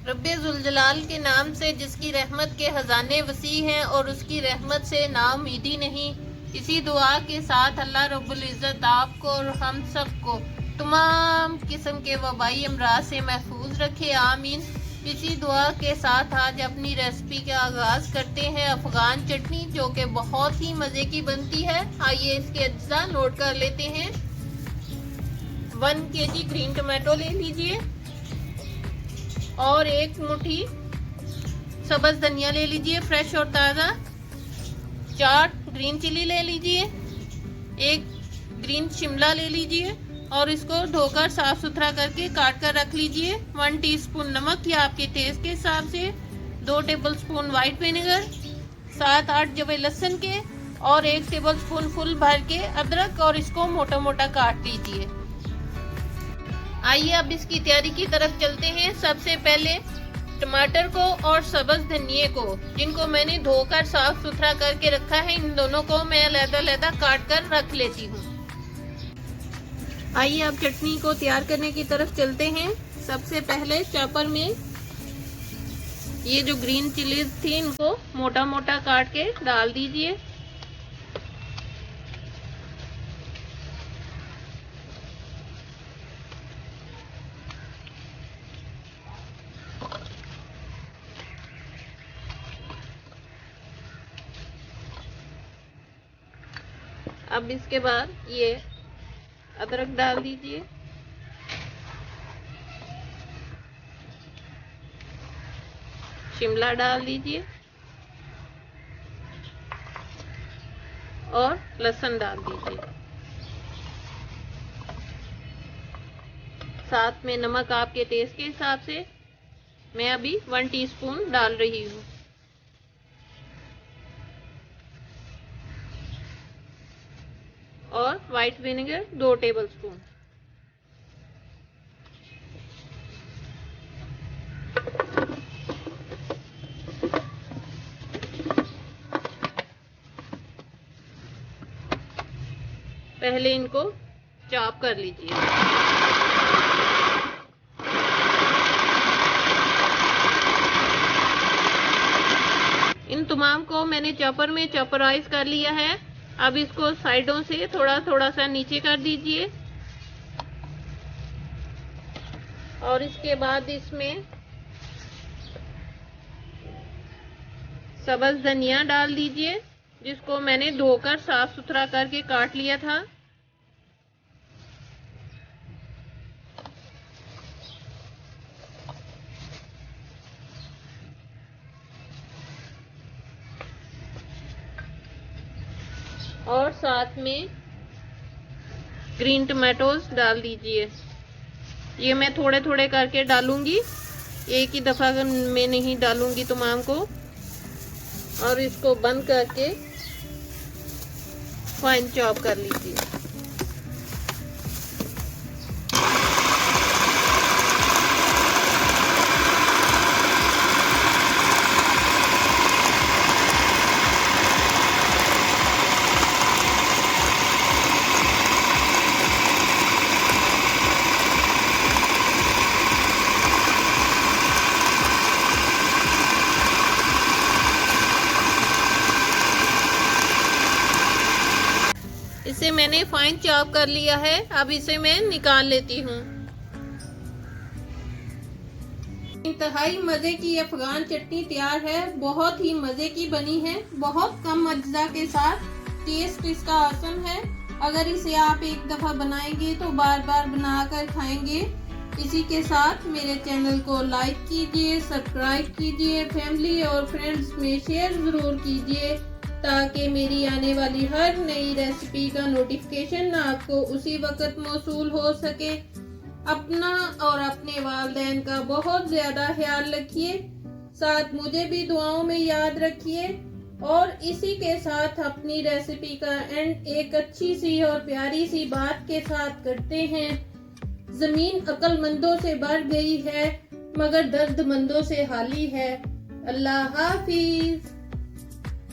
रब्बे जुलजलाल के नाम से जिसकी रहमत के खजाने वसी हैं और उसकी रहमत से नाउमीदी नहीं। इसी दुआ के साथ अल्लाह रब्बुल इज़्ज़त आपको और हम सबको तमाम किस्म के वबाई अमराज से महफूज रखे, आमीन। इसी दुआ के साथ आज अपनी रेसिपी का आगाज़ करते हैं। अफ़गान चटनी जो कि बहुत ही मज़े की बनती है। आइए इसके अज्जा नोट कर लेते हैं। 1 kg ग्रीन टमाटो ले लीजिए और 1 मुट्ठी सब्ज़ धनिया ले लीजिए फ्रेश और ताज़ा। 4 ग्रीन चिली ले लीजिए। 1 ग्रीन शिमला ले लीजिए और इसको धोकर साफ सुथरा करके काट कर रख लीजिए। 1 टीस्पून नमक या आपके टेस्ट के हिसाब से। 2 टेबलस्पून वाइट विनेगर। 7-8 जवे लहसुन के और 1 टेबलस्पून फुल भर के अदरक और इसको मोटा मोटा काट लीजिए। आइए अब इसकी तैयारी की तरफ चलते हैं। सबसे पहले टमाटर को और सब्ज़ धनिए को, जिनको मैंने धोकर साफ सुथरा करके रखा है, इन दोनों को मैं अलग-अलग काट कर रख लेती हूँ। आइए अब चटनी को तैयार करने की तरफ चलते हैं। सबसे पहले चॉपर में ये जो ग्रीन चिलीज थी इनको मोटा मोटा काट के डाल दीजिए। अब इसके बाद ये अदरक डाल दीजिए। शिमला डाल दीजिए और लहसुन डाल दीजिए। साथ में नमक आपके टेस्ट के हिसाब से मैं अभी 1 टीस्पून डाल रही हूँ। और वाइट विनेगर 2 टेबलस्पून। पहले इनको चॉप कर लीजिए। इन तमाम को मैंने चॉपर में चॉपराइज कर लिया है। अब इसको साइडों से थोड़ा थोड़ा सा नीचे कर दीजिए और इसके बाद इसमें सब्ज़ धनिया डाल दीजिए, जिसको मैंने धोकर साफ सुथरा करके काट लिया था। और साथ में ग्रीन टमाटोज डाल दीजिए। ये मैं थोड़े थोड़े करके डालूंगी, एक ही दफ़ा में नहीं डालूंगी तमाम को। और इसको बंद करके फाइन चॉप कर लीजिए। इसे मैंने फाइन चॉप कर लिया है। अब इसे मैं निकाल लेती हूँ। इंतहाई मज़े की अफ़गान चटनी तैयार है। बहुत ही मज़े की बनी है, बहुत कम अज्जा के साथ। टेस्ट इसका औसम है। अगर इसे आप एक दफ़ा बनाएंगे तो बार बार बनाकर खाएंगे। इसी के साथ मेरे चैनल को लाइक कीजिए, सब्सक्राइब कीजिए, फैमिली और फ्रेंड्स में शेयर ज़रूर कीजिए, ताकि मेरी आने वाली हर नई रेसिपी का नोटिफिकेशन आपको उसी वक्त मौसूल हो सके। अपना और अपने वालिदैन का बहुत ज़्यादा ख्याल रखिए। साथ मुझे भी दुआओं में याद रखिए। और इसी के साथ अपनी रेसिपी का एंड एक अच्छी सी और प्यारी सी बात के साथ करते हैं। ज़मीन अक्लमंदों से भर गई है, मगर दर्दमंदों से खाली है। अल्लाह हाफिज।